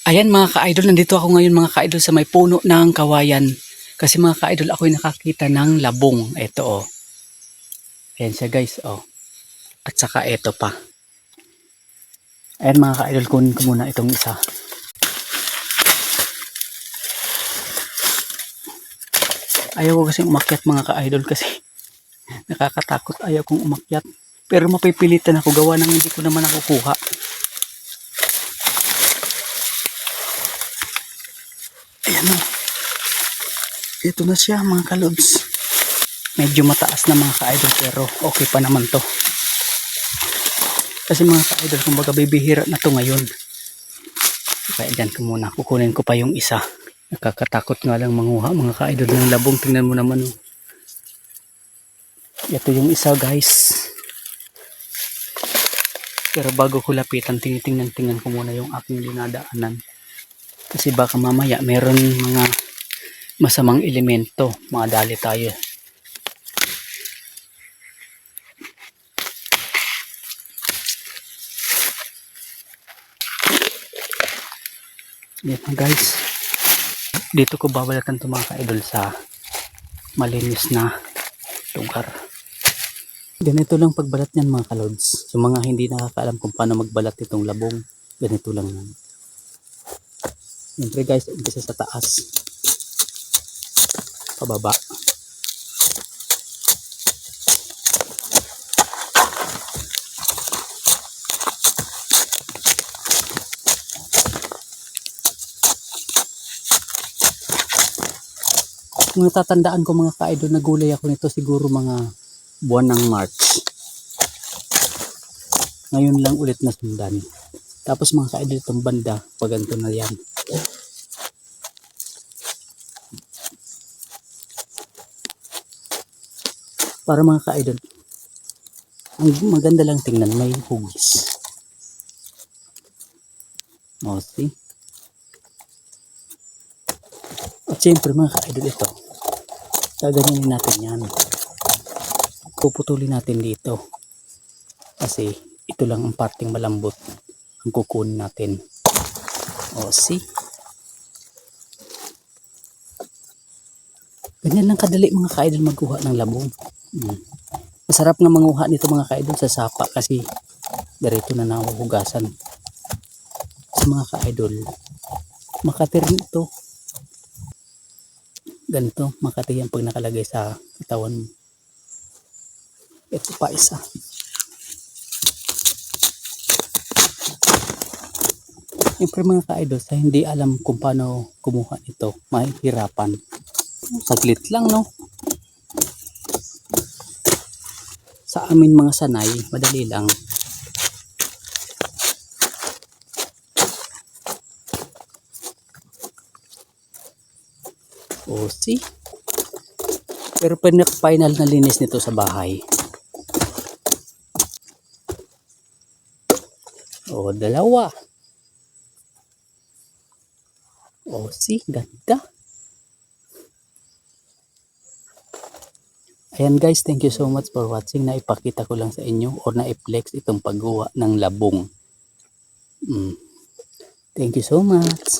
Ayan mga ka-idol, nandito ako ngayon mga ka-idol sa may puno ng kawayan. Kasi mga ka-idol, ako'y nakakita ng labong. Ito oh. Ayan siya guys oh. At saka ito pa. Ayan mga ka-idol, kunin ko muna itong isa. Ayaw ko kasi umakyat mga ka-idol kasi nakakatakot. Ayaw kong umakyat. Pero mapipilitan ako gawa ng hindi ko naman nakukuha. Ayan o. Ito na siya mga kalods. Medyo mataas na mga ka-idol pero okay pa naman to. Kasi mga ka-idol, kumbaga bibihira na to ngayon. Kaya dyan ko muna. Kukunin ko pa yung isa. Nakakatakot nga lang manguha mga ka-idol ng labong. Tingnan mo naman oh. Ito yung isa guys. Pero bago ko lapitan, tingnan ko muna yung aking dinadaanan. Kasi baka mamaya meron mga masamang elemento. Madali tayo. Yan guys. Dito ko babalatan ito mga ka-idol sa malinis na lugar. Ganito lang pagbalat niyan mga kalods. Yung mga hindi nakakaalam kung paano magbalat itong labong, ganito lang yan. Siyempre guys, umpisa sa taas. Pababa. Kung natatandaan ko mga ka-idol, nagulay ako nito siguro mga buwan ng March. Ngayon lang ulit na sundan. Tapos mga ka-idol, itong banda, paganto na yan. Para mga ka-idol, ang maganda lang tingnan, may hugis. O, see? At siyempre mga ka-idol, ito. Gaganyanin natin yan. Puputulin natin dito. Kasi ito lang ang parting malambot ang kukunin natin. O, see? Ganyan lang kadali mga ka-idol magkuha ng labong. Masarap nga manguha nito mga ka-idol sa sapa kasi dirito na nahuhugasan. Sa mga ka-idol, Makati rin ito. Ganito, Makati yan pag nakalagay sa katawan mo. Ito pa isa. Siyempre mga ka-idol, sa hindi alam kung paano kumuha ito, mahihirapan. Saglit lang no. Sa amin mga sanay, madali lang. O see? Pero final na linis nito sa bahay. O dalawa. O see? Ganda. Ayan guys, thank you so much for watching. Naipakita ko lang sa inyo or na-flex itong paggawa ng labong. Thank you so much.